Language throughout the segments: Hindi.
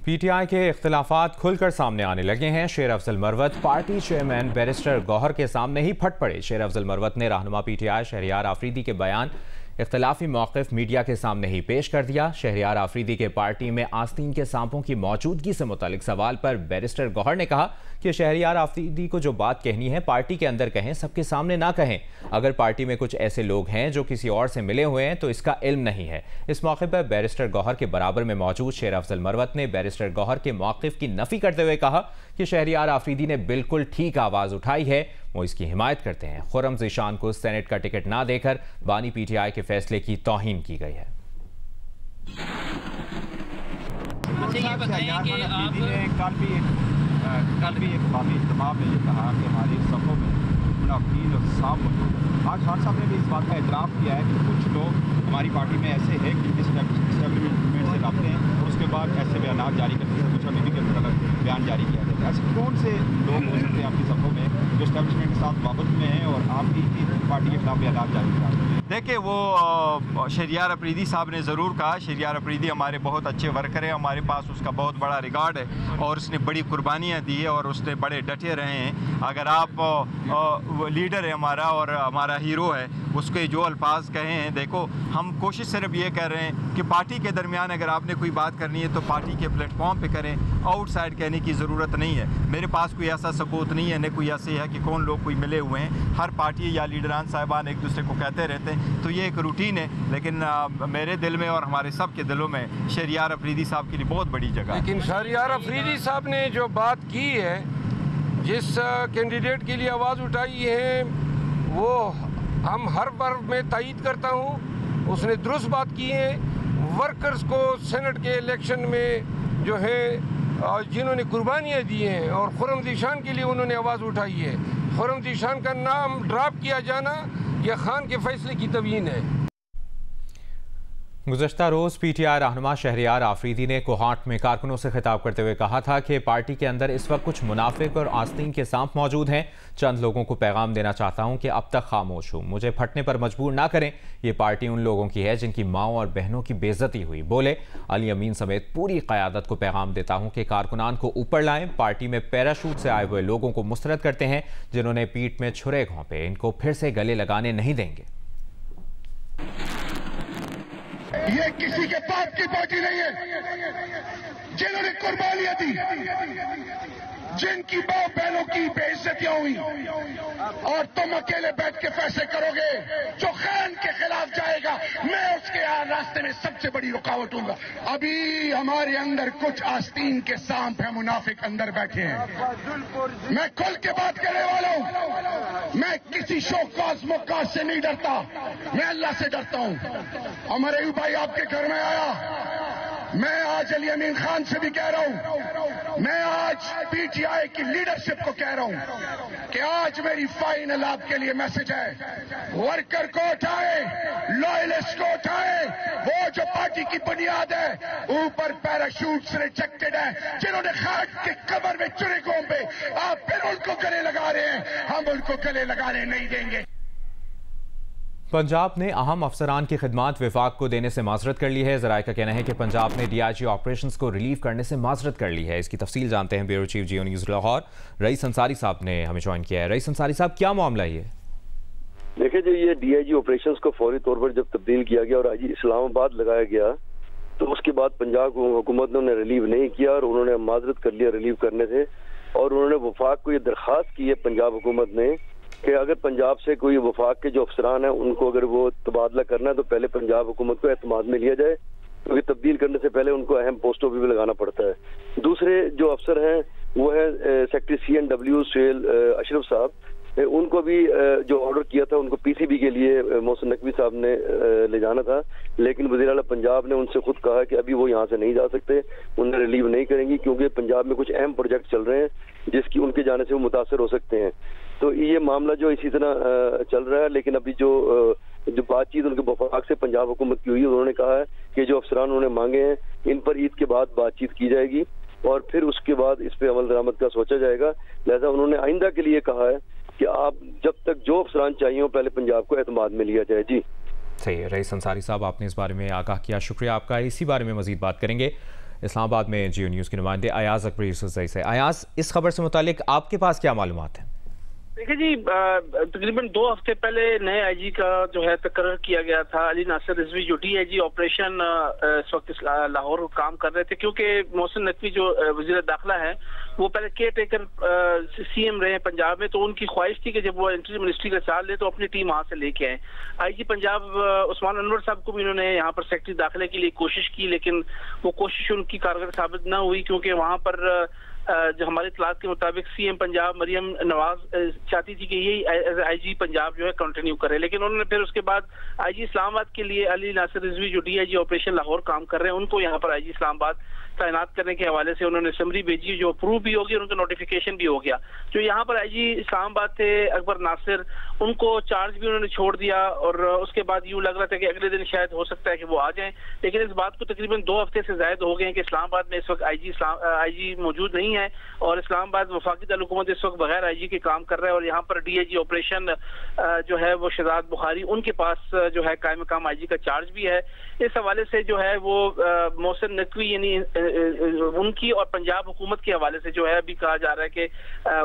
पीटीआई के इख्तिलाफात खुलकर सामने आने लगे हैं। Sher Afzal Marwat party chairman barrister Gohar के सामने ही फट पड़े। शेर अफजल मरवत ने रहनुमा पीटीआई शहरियार आफरीदी के बयान इख्तिलाफी मौक़िफ़ मीडिया के सामने ही पेश कर दिया। शहरियार आफरीदी के पार्टी में आस्तीन के सांपों की मौजूदगी से मुतालिक सवाल पर बैरिस्टर गौहर ने कहा कि शहरियार आफरीदी को जो बात कहनी है पार्टी के अंदर कहें, सबके सामने ना कहें। अगर पार्टी में कुछ ऐसे लोग हैं जो किसी और से मिले हुए हैं तो इसका इल्म नहीं है। इस मौके पर बैरिस्टर गौहर के बराबर में मौजूद शेर अफजल मरवत ने बैरिस्टर गौहर के मौक़िफ़ की नफ़ी करते हुए कहा कि शहरियार आफरीदी ने बिल्कुल ठीक आवाज़ उठाई है, वो इसकी हिमायत करते हैं। खुर्रम ज़ीशान को सेनेट का टिकट ना देकर बानी पीटीआई के फैसले की तौहीन की गई है। कल भी एक कौमी इज्तिमा में ये कहा कि हमारे सफ़ों में मुनाफिकीन और सांप मौजूद है। आज खान साहब ने भी इस बात का एतराफ़ किया है कि कुछ लोग हमारी पार्टी में ऐसे हैं कि इस्टेब्लिशमेंट से रखते हैं और उसके बाद ऐसे बयान जारी करते हैं। कुछ हमें भी बयान जारी किया जाता है। ऐसे कौन से लोग हो सकते हैं आपकी सफ़ों में जो इस्टेब्लिशमेंट के साथ वाबत में हैं और आपकी पार्टी के खिलाफ बयान जारी कर रहे हैं? देखिए, वो शहरियार अफरीदी साहब ने ज़रूर कहा। शहरियार अफरीदी हमारे बहुत अच्छे वर्कर हैं, हमारे पास उसका बहुत बड़ा रिकॉर्ड है और उसने बड़ी कुर्बानियाँ दी है और उसने बड़े डटे रहे हैं। अगर आप लीडर है हमारा और हमारा हीरो है, उसके जो अल्फाज कहे हैं, देखो हम कोशिश सिर्फ ये कर रहे हैं कि पार्टी के दरमियान अगर आपने कोई बात करनी है तो पार्टी के प्लेटफॉर्म पे करें, आउटसाइड कहने की ज़रूरत नहीं है। मेरे पास कोई ऐसा सबूत नहीं है, न कोई ऐसे है कि कौन लोग कोई मिले हुए हैं। हर पार्टी या लीडरान साहिबान एक दूसरे को कहते रहते हैं, तो ये एक रूटीन है। लेकिन मेरे दिल में और हमारे सब के दिलों में शहरियार अफरीदी साहब के लिए बहुत बड़ी जगह। लेकिन शहरियार अफरीदी साहब ने जो बात की है, जिस कैंडिडेट के लिए आवाज़ उठाई है, वो हम हर बार मैं तायीद करता हूँ। उसने दुरुस्त बात की है। वर्कर्स को सेनेट के इलेक्शन में जो है जिन्होंने कुर्बानियाँ दी हैं और खुर्रम ज़ीशान के लिए उन्होंने आवाज़ उठाई है, खुर्रम ज़ीशान का नाम ड्रॉप किया जाना यह खान के फैसले की तवीन है। गुज़श्ता रोज़ पीटीआई रहनुमा शहरियार आफरीदी ने कोहाट में कारकुनों से खिताब करते हुए कहा था कि पार्टी के अंदर इस वक्त कुछ मुनाफिक और आस्तीन के सांप मौजूद हैं। चंद लोगों को पैगाम देना चाहता हूं कि अब तक खामोश हूं, मुझे फटने पर मजबूर ना करें। ये पार्टी उन लोगों की है जिनकी माओ और बहनों की बेइज्जती हुई। बोले अली अमीन समेत पूरी क़यादत को पैगाम देता हूँ कि कारकुनान को ऊपर लाएं। पार्टी में पैराशूट से आए हुए लोगों को मुस्तरद करते हैं जिन्होंने पीठ में छुरे घोंपे, इनको फिर से गले लगाने नहीं देंगे। ये किसी के बाप की पार्टी नहीं है। जिन्होंने कुर्बानियां दी, जिनकी मां बहनों की बेइज्जतियां हुई, और तुम अकेले बैठ के फैसले करोगे। जो खान के खिलाफ जाएगा मैं उसके रास्ते में सबसे बड़ी रुकावट हूंगा। अभी हमारे अंदर कुछ आस्तीन के सांप हैं, मुनाफिक अंदर बैठे हैं। मैं खुल के बात करने वाला हूं। मैं किसी शौकास मुकास से नहीं डरता, मैं अल्लाह से डरता हूं। हमारे अयूब भाई आपके घर में आया, मैं आज अली अमीन खान से भी कह रहा हूं, मैं आज पीटीआई की लीडरशिप को कह रहा हूं कि आज मेरी फाइनल आपके लिए मैसेज है। वर्कर को उठाए, लॉयलिस्ट को उठाए, वो जो पार्टी की बुनियाद है, ऊपर पैराशूट से रिजेक्टेड है, जिन्होंने खाट के कमर में चुरे घोंपे, आप फिर उनको गले लगा रहे हैं। हम उनको गले लगाने नहीं देंगे। पंजाब ने अहम अफसरान की खिदमात विफाक को देने से माजरत कर ली है। ज़राए का कहना है कि पंजाब ने डीआईजी ऑपरेशंस को रिलीव करने से माजरत कर ली है। इसकी तफसील जानते हैं ब्यूरो चीफ जियो न्यूज़ लाहौर रईस अंसारी साहब ने हमें ज्वाइन किया है। रईस अंसारी साहब, क्या मामला है ये? देखिए, जो ये डीआईजी ऑपरेशंस को फौरी तौर पर जब तब्दील किया गया और आज इस्लामाबाद लगाया गया, तो उसके बाद पंजाब हुकूमत ने रिलीव नहीं किया और उन्होंने माजरत कर लिया रिलीव करने से। और उन्होंने वफाक को ये दरख्वास्त की है पंजाब हुकूमत ने कि अगर पंजाब से कोई वफाक के जो अफसरान हैं उनको अगर वो तबादला करना है तो पहले पंजाब हुकूमत को एतमाद में लिया जाए, क्योंकि तब्दील करने से पहले उनको अहम पोस्टों पर भी लगाना पड़ता है। दूसरे जो अफसर हैं वो है सेक्रेटरी CNW सुहेल अशरफ साहब, उनको भी जो ऑर्डर किया था उनको PCB के लिए मोहसिन नकवी साहब ने ले जाना था, लेकिन वज़ीर आला पंजाब ने उनसे खुद कहा कि अभी वो यहाँ से नहीं जा सकते, उन्हें रिलीव नहीं करेंगी क्योंकि पंजाब में कुछ अहम प्रोजेक्ट चल रहे हैं जिसकी उनके जाने से वो मुतासर हो सकते हैं। तो ये मामला जो इसी तरह चल रहा है। लेकिन अभी जो बातचीत उनके वफाक से पंजाब हुकूमत की हुई है, उन्होंने कहा है कि जो अफसरान उन्होंने मांगे हैं इन पर ईद के बाद बातचीत की जाएगी और फिर उसके बाद इस पे अमल दरामद का सोचा जाएगा। लिहाजा उन्होंने आइंदा के लिए कहा है कि आप जब तक जो अफसरान चाहिए हो पहले पंजाब को एतमाद में लिया जाए। जी सही है रईस अंसारी साहब, आपने इस बारे में आगाह किया, शुक्रिया आपका। इसी बारे में मजीद बात करेंगे। इस्लामाबाद में जियो न्यूज़ के नुमाइंदे अयाज अकबर यूसुफजई से। अयाज, इस खबर से मुतालिक आपके पास क्या मालूमात है? देखिए जी, तकरीबन 2 हफ्ते पहले नए आईजी का जो है तकर्रर किया गया था। अली नासिर रिजवी जो डीआईजी ऑपरेशन इस वक्त लाहौर काम कर रहे थे, क्योंकि मोहसिन नकवी जो वजीर दाखिला है वो पहले केयर टेकर सीएम रहे हैं पंजाब में, तो उनकी ख्वाहिश थी कि जब वो इंटीरियर मिनिस्ट्री का चार्ज ले तो अपनी टीम वहां से लेके आए। आईजी पंजाब उस्मान अनवर साहब को भी उन्होंने यहाँ पर सेक्रेटरी दाखिले के लिए कोशिश की, लेकिन वो कोशिश उनकी कारगर साबित न हुई, क्योंकि वहां पर जो हमारे इत्तलात के मुताबिक सीएम पंजाब मरियम नवाज चाहती थी कि यही आईजी पंजाब जो है कंटिन्यू करे, लेकिन उन्होंने फिर उसके बाद आईजी इस्लामाबाद के लिए अली नासिर रिजवी जो डीआईजी ऑपरेशन लाहौर काम कर रहे हैं उनको यहाँ पर आईजी इस्लामाबाद तैनात करने के हवाले से उन्होंने समरी भेजी, जो अप्रूव भी हो गई और उनका नोटिफिकेशन भी हो गया। जो यहाँ पर आईजी इस्लामाबाद थे अकबर नासिर, उनको चार्ज भी उन्होंने छोड़ दिया और उसके बाद यूँ लग रहा था कि अगले दिन शायद हो सकता है कि वो आ जाएं, लेकिन इस बात को तकरीबन 2 हफ्ते से ज्यादा हो गए हैं कि इस्लामाबाद में इस वक्त आईजी मौजूद नहीं है और इस्लामाबाद वफाकी दारुल-हुकूमत इस वक्त बगैर आईजी के काम कर रहा है और यहाँ पर डीआईजी ऑपरेशन जो है वो शहजाद बुखारी उनके पास जो है कायम मकाम आईजी का चार्ज भी है। इस हवाले से जो है वो मोहसिन नकवी यानी उनकी और पंजाब हुकूमत के हवाले से जो है अभी कहा जा रहा है कि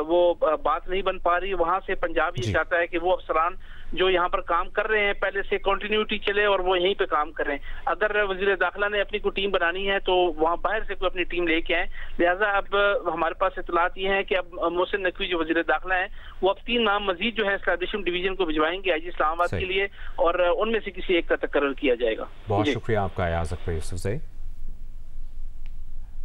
वो बात नहीं बन पा रही। वहां से पंजाब ये चाहता है कि वो अफसरान जो यहाँ पर काम कर रहे हैं पहले से कंटिन्यूटी चले और वो यहीं पे काम कर रहे हैं। अगर वजीर दाखिला ने अपनी कोई टीम बनानी है तो वहाँ बाहर से कोई अपनी टीम लेके आए। लिहाजा अब हमारे पास इत्तलात ये है कि अब मोहसिन नकवी जो वजीर दाखिला है वो अब 3 नाम मजीद जो है एस्टैब्लिशमेंट डिवीजन को भिजवाएंगे आईजी इस्लामाबाद के लिए और उनमें से किसी एक का तकर्रर किया जाएगा। बहुत शुक्रिया आपका अयाज अकबर यूसुफजई।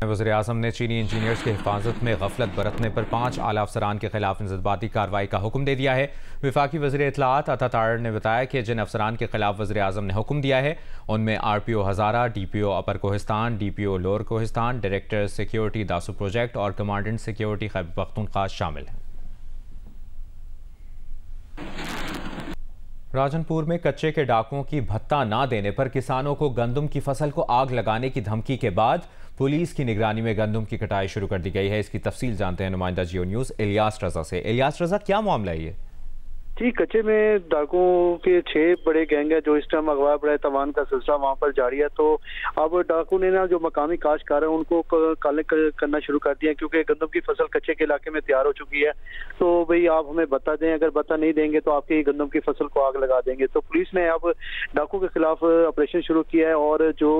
वज़ीर-ए-आज़म ने चीनी इंजीनियर्स की हिफाजत में गफलत बरतने पर 5 आला अफसरान के खिलाफ इंजबाती कार्रवाई का हुक्म दे दिया है। वफाकी वज़ीर इत्तलात अता तारड़ ने बताया कि जिन अफसरान के खिलाफ वज़ीर-ए-आज़म ने हुक्म दिया है उनमें RPO Hazara, DPO upper Kohistan, DPO lower Kohistan, director security Dasu project और कमांडेंट सिक्योरिटी खैबर पख्तूनख्वा शामिल हैं। राजनपुर में कच्चे के डाकुओं की भत्ता ना देने पर किसानों को गंदम की फसल को आग लगाने की धमकी के बाद पुलिस की निगरानी में गंदम की कटाई शुरू कर दी गई है। इसकी तफसील जानते हैं नुमाइंदा जियो न्यूज़ इलियास रजा से। इलियास रजा, क्या मामला है ये? जी, कच्चे में डाकुओं के 6 बड़े गैंग है जो इस टाइम अगवा बड़े तवान का सिलसिला वहाँ पर जारी है। तो अब डाकू ने ना जो मकामी काश्तकार है उनको काले करना शुरू कर दिया, क्योंकि गंदम की फसल कच्चे के इलाके में तैयार हो चुकी है। तो भाई आप हमें बता दें, अगर बता नहीं देंगे तो आपकी गंदम की फसल को आग लगा देंगे। तो पुलिस ने अब डाकू के खिलाफ ऑपरेशन शुरू किया है और जो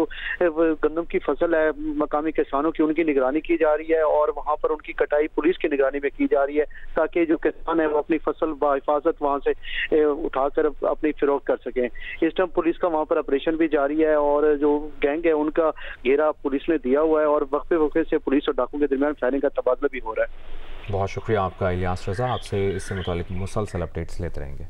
गंदम की फसल है मकामी किसानों की उनकी निगरानी की जा रही है और वहाँ पर उनकी कटाई पुलिस की निगरानी में की जा रही है, ताकि जो किसान है वो अपनी फसल बाहिफाजत वहां से उठाकर अपनी फिरोख्त कर सकें। इस टाइम पुलिस का वहां पर ऑपरेशन भी जारी है और जो गैंग है उनका घेरा पुलिस ने दिया हुआ है और वक्फे वक्फे से पुलिस और डाकुओं के दरमियान फायरिंग का तबादला भी हो रहा है। बहुत शुक्रिया आपका इलियास रजा, आपसे इससे मुतालिक मुसलसल अपडेट्स लेते रहेंगे।